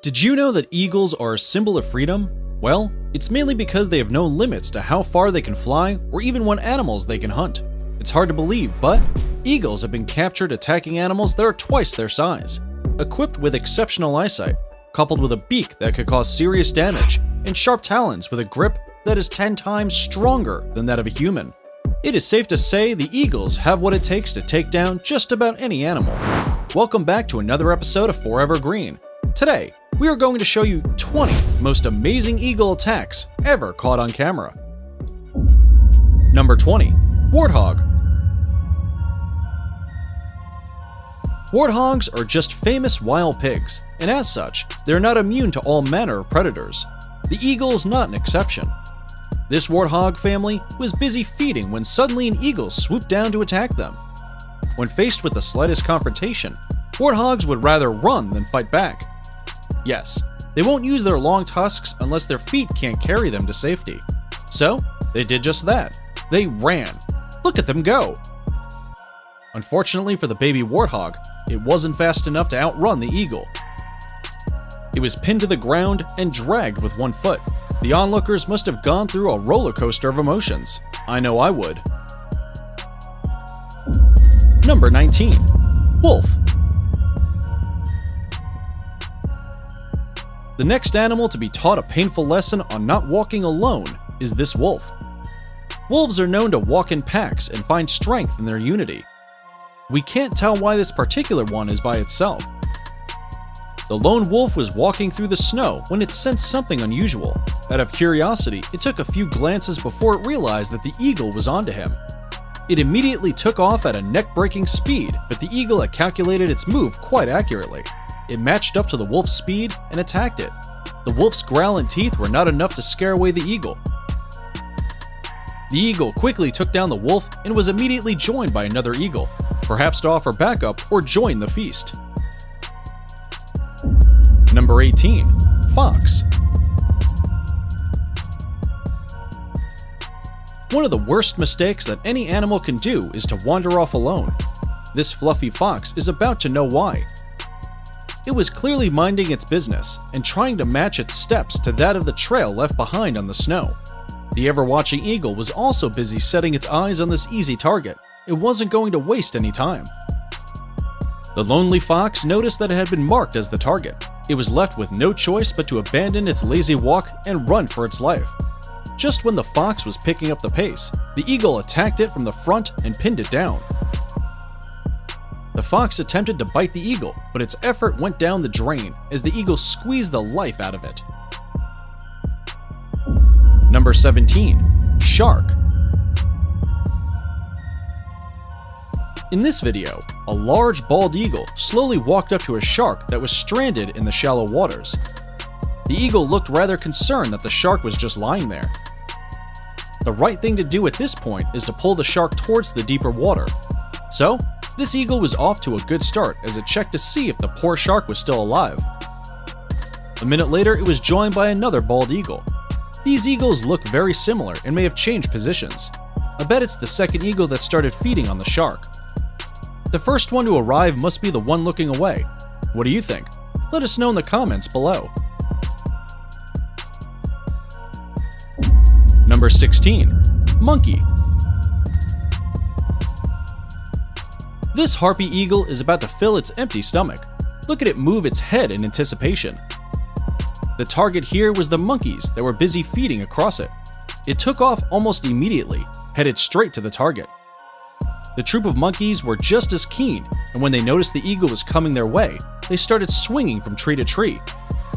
Did you know that eagles are a symbol of freedom? Well, it's mainly because they have no limits to how far they can fly or even what animals they can hunt. It's hard to believe, but eagles have been captured attacking animals that are twice their size. Equipped with exceptional eyesight, coupled with a beak that could cause serious damage, and sharp talons with a grip that is 10 times stronger than that of a human. It is safe to say the eagles have what it takes to take down just about any animal. Welcome back to another episode of Forever Green. Today, we are going to show you 20 most amazing eagle attacks ever caught on camera. Number 20. Warthog. Warthogs are just famous wild pigs, and as such, they're not immune to all manner of predators. The eagle is not an exception. This warthog family was busy feeding when suddenly an eagle swooped down to attack them. When faced with the slightest confrontation, warthogs would rather run than fight back. Yes, they won't use their long tusks unless their feet can't carry them to safety. So, they did just that. They ran. Look at them go! Unfortunately for the baby warthog, it wasn't fast enough to outrun the eagle. It was pinned to the ground and dragged with one foot. The onlookers must have gone through a roller coaster of emotions. I know I would. Number 19. Wolf. The next animal to be taught a painful lesson on not walking alone is this wolf. Wolves are known to walk in packs and find strength in their unity. We can't tell why this particular one is by itself. The lone wolf was walking through the snow when it sensed something unusual. Out of curiosity, it took a few glances before it realized that the eagle was onto him. It immediately took off at a neck-breaking speed, but the eagle had calculated its move quite accurately. It matched up to the wolf's speed and attacked it. The wolf's growl and teeth were not enough to scare away the eagle. The eagle quickly took down the wolf and was immediately joined by another eagle, perhaps to offer backup or join the feast. Number 18. Fox. One of the worst mistakes that any animal can do is to wander off alone. This fluffy fox is about to know why. It was clearly minding its business and trying to match its steps to that of the trail left behind on the snow. The ever-watching eagle was also busy setting its eyes on this easy target. It wasn't going to waste any time. The lonely fox noticed that it had been marked as the target. It was left with no choice but to abandon its lazy walk and run for its life. Just when the fox was picking up the pace, the eagle attacked it from the front and pinned it down. The fox attempted to bite the eagle, but its effort went down the drain as the eagle squeezed the life out of it. Number 17. Shark. In this video, a large bald eagle slowly walked up to a shark that was stranded in the shallow waters. The eagle looked rather concerned that the shark was just lying there. The right thing to do at this point is to pull the shark towards the deeper water. So, this eagle was off to a good start as it checked to see if the poor shark was still alive. A minute later, it was joined by another bald eagle. These eagles look very similar and may have changed positions. I bet it's the second eagle that started feeding on the shark. The first one to arrive must be the one looking away. What do you think? Let us know in the comments below. Number 16. Monkey. This harpy eagle is about to fill its empty stomach. Look at it move its head in anticipation. The target here was the monkeys that were busy feeding across it. It took off almost immediately, headed straight to the target. The troop of monkeys were just as keen, and when they noticed the eagle was coming their way, they started swinging from tree to tree.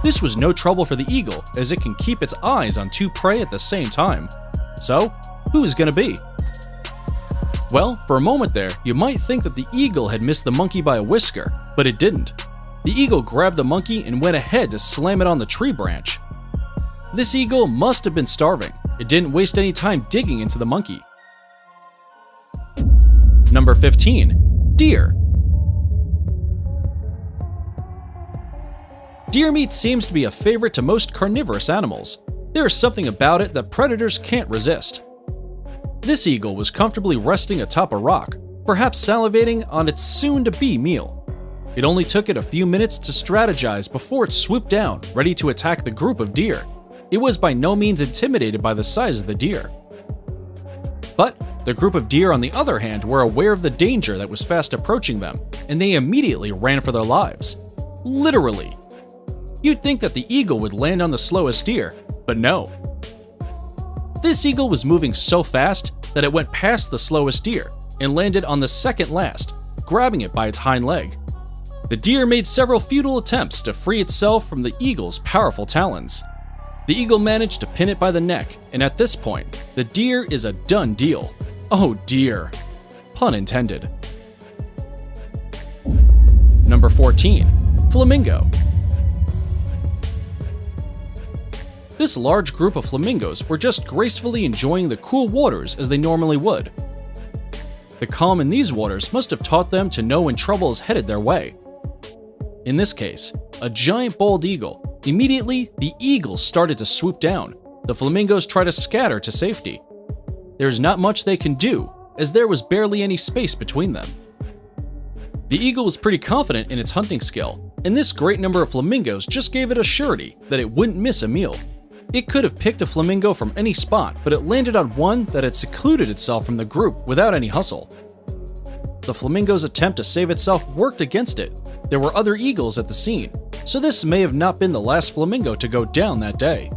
This was no trouble for the eagle, as it can keep its eyes on two prey at the same time. So, who is going to be? Well, for a moment there, you might think that the eagle had missed the monkey by a whisker, but it didn't. The eagle grabbed the monkey and went ahead to slam it on the tree branch. This eagle must have been starving. It didn't waste any time digging into the monkey. Number 15. Deer. Deer meat seems to be a favorite to most carnivorous animals. There is something about it that predators can't resist. This eagle was comfortably resting atop a rock, perhaps salivating on its soon-to-be meal. It only took it a few minutes to strategize before it swooped down, ready to attack the group of deer. It was by no means intimidated by the size of the deer. But the group of deer, on the other hand, were aware of the danger that was fast approaching them, and they immediately ran for their lives. Literally. You'd think that the eagle would land on the slowest deer, but no. This eagle was moving so fast that it went past the slowest deer and landed on the second last, grabbing it by its hind leg. The deer made several futile attempts to free itself from the eagle's powerful talons. The eagle managed to pin it by the neck, and at this point, the deer is a done deal. Oh dear. Pun intended. Number 14. Flamingo. This large group of flamingos were just gracefully enjoying the cool waters as they normally would. The calm in these waters must have taught them to know when trouble is headed their way. In this case, a giant bald eagle. Immediately, the eagles started to swoop down. The flamingos try to scatter to safety. There's not much they can do, as there was barely any space between them. The eagle was pretty confident in its hunting skill, and this great number of flamingos just gave it a surety that it wouldn't miss a meal. It could have picked a flamingo from any spot, but it landed on one that had secluded itself from the group without any hustle. The flamingo's attempt to save itself worked against it. There were other eagles at the scene, so this may have not been the last flamingo to go down that day.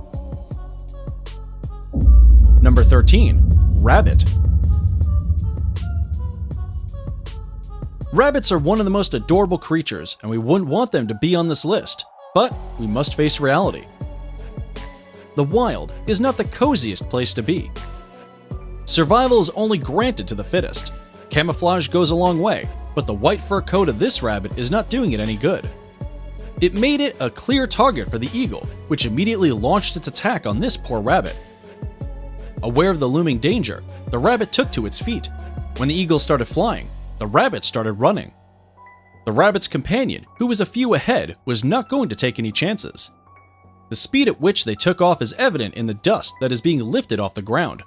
Number 13. Rabbit. Rabbits are one of the most adorable creatures, and we wouldn't want them to be on this list, but we must face reality. The wild is not the coziest place to be. Survival is only granted to the fittest. Camouflage goes a long way, but the white fur coat of this rabbit is not doing it any good. It made it a clear target for the eagle, which immediately launched its attack on this poor rabbit. Aware of the looming danger, the rabbit took to its feet. When the eagle started flying, the rabbit started running. The rabbit's companion, who was a few ahead, was not going to take any chances. The speed at which they took off is evident in the dust that is being lifted off the ground.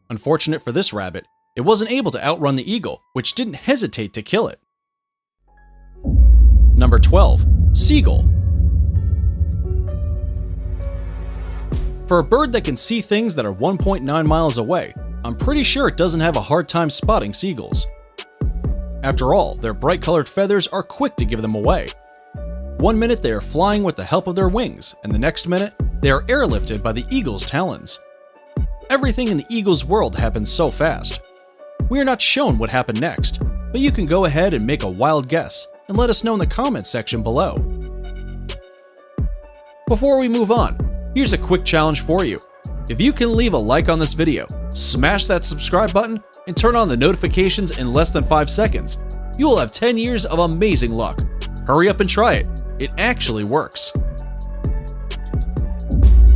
Unfortunate for this rabbit, it wasn't able to outrun the eagle, which didn't hesitate to kill it. Number 12. Seagull. For a bird that can see things that are 1.9 miles away, I'm pretty sure it doesn't have a hard time spotting seagulls. After all, their bright-colored feathers are quick to give them away. One minute they are flying with the help of their wings, and the next minute they are airlifted by the eagle's talons. Everything in the eagle's world happens so fast. We are not shown what happened next, but you can go ahead and make a wild guess and let us know in the comments section below. Before we move on, here's a quick challenge for you. If you can leave a like on this video, smash that subscribe button, and turn on the notifications in less than 5 seconds, you will have 10 years of amazing luck. Hurry up and try it. It actually works.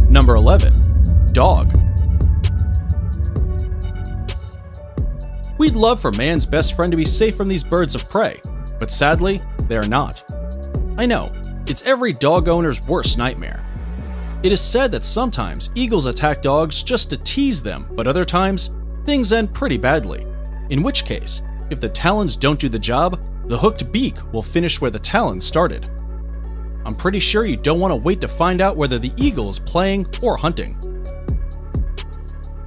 Number 11. Dog. We'd love for man's best friend to be safe from these birds of prey, but sadly, they are not. I know, it's every dog owner's worst nightmare. It is said that sometimes eagles attack dogs just to tease them, but other times, things end pretty badly. In which case, if the talons don't do the job, the hooked beak will finish where the talons started. I'm pretty sure you don't want to wait to find out whether the eagle is playing or hunting.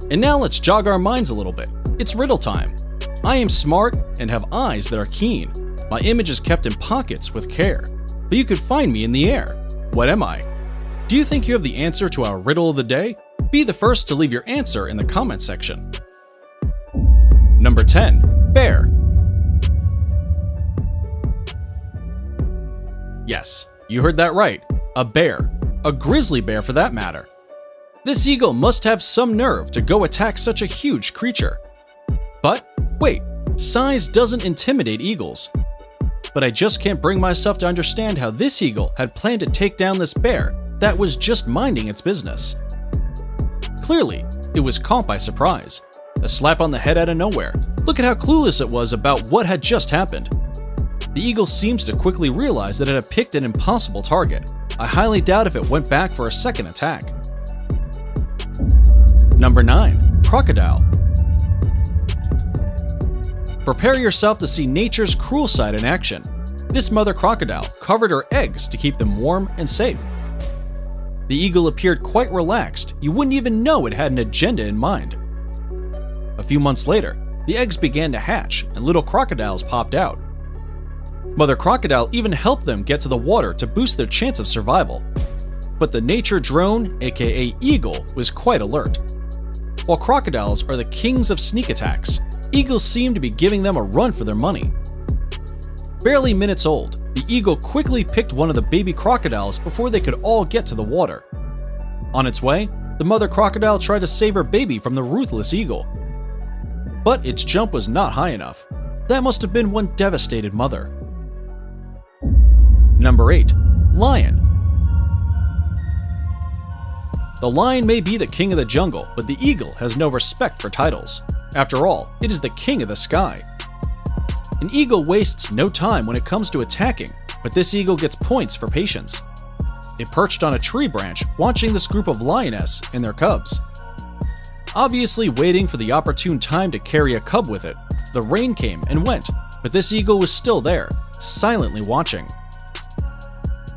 And now let's jog our minds a little bit. It's riddle time. I am smart and have eyes that are keen. My image is kept in pockets with care, but you could find me in the air. What am I? Do you think you have the answer to our riddle of the day? Be the first to leave your answer in the comment section. Number 10. Bear. Yes, you heard that right. A bear. A grizzly bear for that matter. This eagle must have some nerve to go attack such a huge creature. But wait, size doesn't intimidate eagles. But I just can't bring myself to understand how this eagle had planned to take down this bear that was just minding its business. Clearly, it was caught by surprise. A slap on the head out of nowhere. Look at how clueless it was about what had just happened. The eagle seems to quickly realize that it had picked an impossible target. I highly doubt if it went back for a second attack. Number 9. Crocodile. Prepare yourself to see nature's cruel side in action. This mother crocodile covered her eggs to keep them warm and safe. The eagle appeared quite relaxed. You wouldn't even know it had an agenda in mind. A few months later, the eggs began to hatch and little crocodiles popped out. Mother crocodile even helped them get to the water to boost their chance of survival. But the nature drone, aka eagle, was quite alert. While crocodiles are the kings of sneak attacks, eagles seem to be giving them a run for their money. Barely minutes old, the eagle quickly picked one of the baby crocodiles before they could all get to the water. On its way, the mother crocodile tried to save her baby from the ruthless eagle. But its jump was not high enough. That must have been one devastated mother. Number 8. Lion. The lion may be the king of the jungle, but the eagle has no respect for titles. After all, it is the king of the sky. An eagle wastes no time when it comes to attacking, but this eagle gets points for patience. It perched on a tree branch, watching this group of lioness and their cubs. Obviously waiting for the opportune time to carry a cub with it, the rain came and went, but this eagle was still there, silently watching.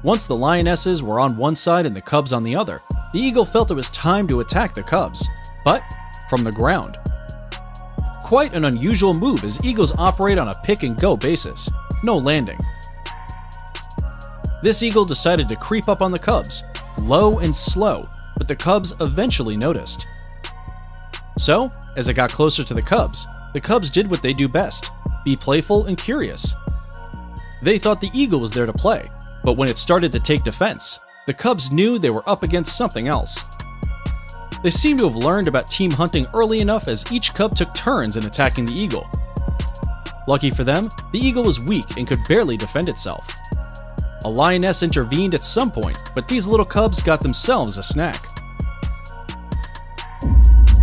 Once the lionesses were on one side and the cubs on the other, the eagle felt it was time to attack the cubs, but from the ground. Quite an unusual move as eagles operate on a pick-and-go basis, no landing. This eagle decided to creep up on the cubs, low and slow, but the cubs eventually noticed. So, as it got closer to the cubs did what they do best, be playful and curious. They thought the eagle was there to play, but when it started to take defense, the cubs knew they were up against something else. They seemed to have learned about team hunting early enough as each cub took turns in attacking the eagle. Lucky for them, the eagle was weak and could barely defend itself. A lioness intervened at some point, but these little cubs got themselves a snack.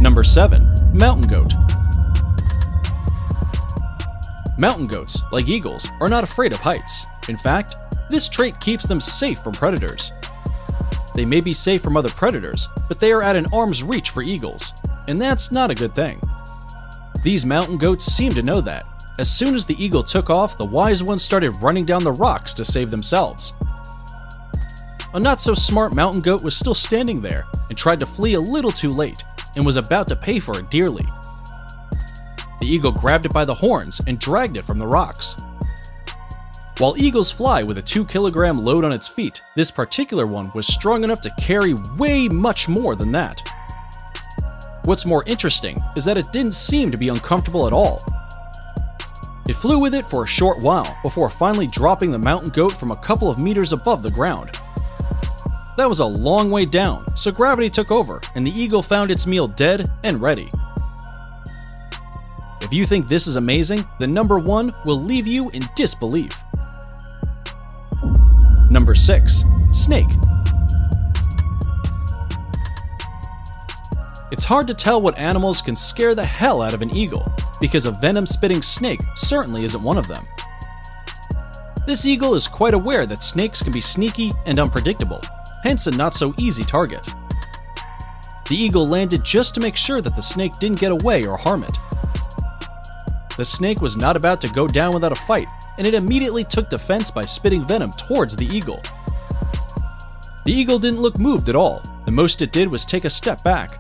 Number 7. Mountain goat. Mountain goats, like eagles, are not afraid of heights. In fact, this trait keeps them safe from predators. They may be safe from other predators, but they are at an arm's reach for eagles, and that's not a good thing. These mountain goats seem to know that. As soon as the eagle took off, the wise ones started running down the rocks to save themselves. A not-so-smart mountain goat was still standing there and tried to flee a little too late, and was about to pay for it dearly. The eagle grabbed it by the horns and dragged it from the rocks. While eagles fly with a 2-kilogram load on its feet, this particular one was strong enough to carry way much more than that. What's more interesting is that it didn't seem to be uncomfortable at all. It flew with it for a short while before finally dropping the mountain goat from a couple of meters above the ground. That was a long way down, so gravity took over and the eagle found its meal dead and ready. If you think this is amazing, then number 1 will leave you in disbelief. Number 6. Snake. It's hard to tell what animals can scare the hell out of an eagle, because a venom-spitting snake certainly isn't one of them. This eagle is quite aware that snakes can be sneaky and unpredictable, hence a not-so-easy target. The eagle landed just to make sure that the snake didn't get away or harm it. The snake was not about to go down without a fight, and it immediately took defense by spitting venom towards the eagle. The eagle didn't look moved at all. The most it did was take a step back.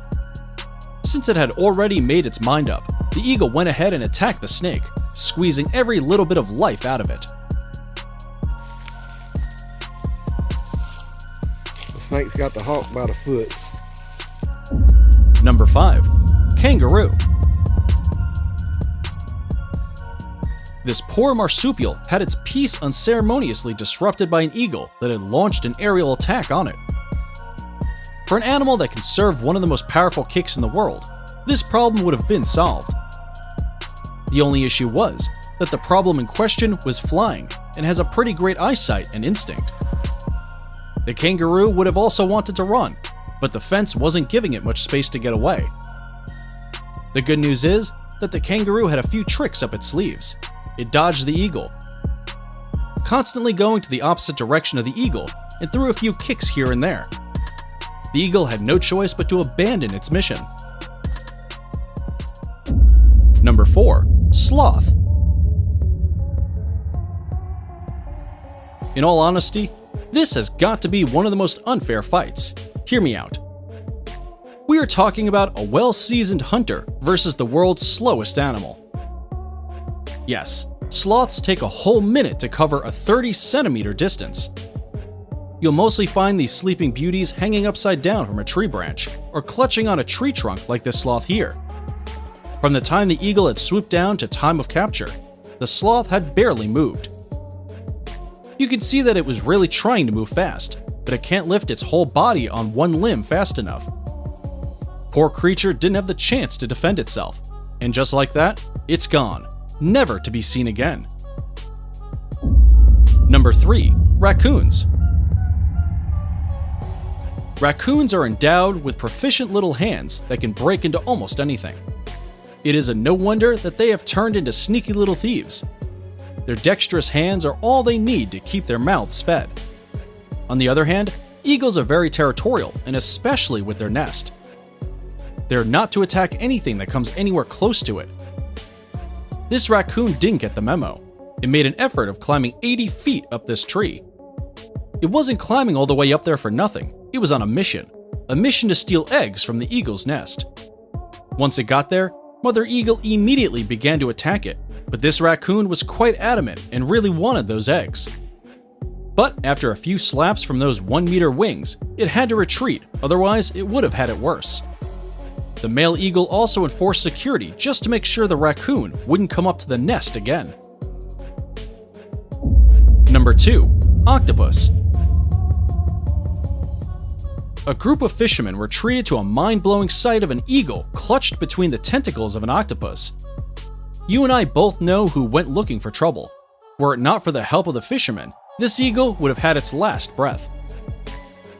Since it had already made its mind up, the eagle went ahead and attacked the snake, squeezing every little bit of life out of it. The snake's got the hawk by the foot. Number 5. Kangaroo. This poor marsupial had its peace unceremoniously disrupted by an eagle that had launched an aerial attack on it. For an animal that can serve one of the most powerful kicks in the world, this problem would have been solved. The only issue was that the problem in question was flying and has a pretty great eyesight and instinct. The kangaroo would have also wanted to run, but the fence wasn't giving it much space to get away. The good news is that the kangaroo had a few tricks up its sleeves. It dodged the eagle, constantly going to the opposite direction of the eagle, and threw a few kicks here and there. The eagle had no choice but to abandon its mission. Number 4. Sloth. In all honesty, this has got to be one of the most unfair fights. Hear me out. We are talking about a well-seasoned hunter versus the world's slowest animal. Yes, sloths take a whole minute to cover a 30-centimeter distance. You'll mostly find these sleeping beauties hanging upside down from a tree branch or clutching on a tree trunk like this sloth here. From the time the eagle had swooped down to time of capture, the sloth had barely moved. You can see that it was really trying to move fast, but it can't lift its whole body on one limb fast enough. Poor creature didn't have the chance to defend itself, and just like that, it's gone, never to be seen again. Number 3. Raccoons. Raccoons are endowed with proficient little hands that can break into almost anything. It is a no wonder that they have turned into sneaky little thieves. Their dexterous hands are all they need to keep their mouths fed. On the other hand, eagles are very territorial, and especially with their nest. They are not to attack anything that comes anywhere close to it. This raccoon didn't get the memo. It made an effort of climbing 80 feet up this tree. It wasn't climbing all the way up there for nothing. It was on a mission to steal eggs from the eagle's nest. Once it got there, Mother Eagle immediately began to attack it, but this raccoon was quite adamant and really wanted those eggs. But after a few slaps from those 1-meter wings, it had to retreat, otherwise it would have had it worse. The male eagle also enforced security just to make sure the raccoon wouldn't come up to the nest again. Number 2. Octopus. A group of fishermen were treated to a mind-blowing sight of an eagle clutched between the tentacles of an octopus. You and I both know who went looking for trouble. Were it not for the help of the fishermen, this eagle would have had its last breath.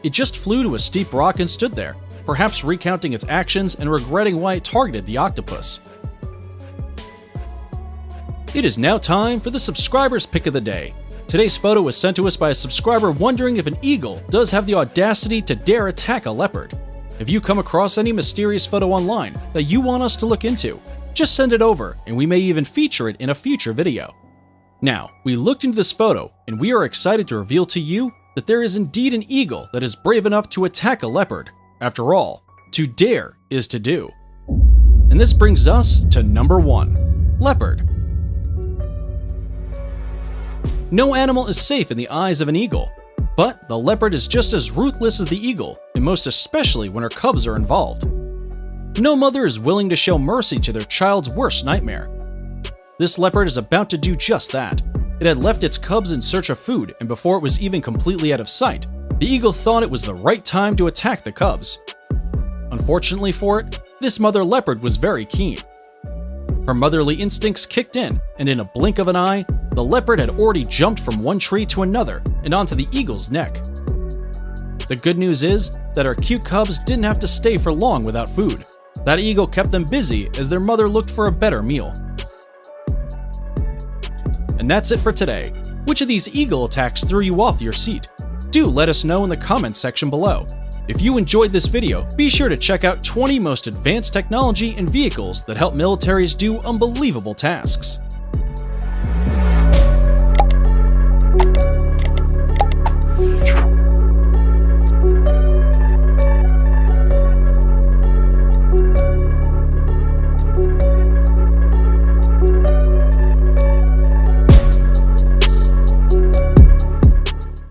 It just flew to a steep rock and stood there, perhaps recounting its actions and regretting why it targeted the octopus. It is now time for the subscriber's pick of the day. Today's photo was sent to us by a subscriber wondering if an eagle does have the audacity to dare attack a leopard. If you come across any mysterious photo online that you want us to look into, just send it over and we may even feature it in a future video. Now, we looked into this photo and we are excited to reveal to you that there is indeed an eagle that is brave enough to attack a leopard. After all, to dare is to do. And this brings us to number 1, leopard. No animal is safe in the eyes of an eagle, but the leopard is just as ruthless as the eagle, and most especially when her cubs are involved. No mother is willing to show mercy to their child's worst nightmare. This leopard is about to do just that. It had left its cubs in search of food, and before it was even completely out of sight, the eagle thought it was the right time to attack the cubs. Unfortunately for it, this mother leopard was very keen. Her motherly instincts kicked in, and in a blink of an eye, the leopard had already jumped from one tree to another and onto the eagle's neck. The good news is that our cute cubs didn't have to stay for long without food. That eagle kept them busy as their mother looked for a better meal. And that's it for today. Which of these eagle attacks threw you off your seat? Do let us know in the comments section below. If you enjoyed this video, be sure to check out 20 most advanced technology and vehicles that help militaries do unbelievable tasks.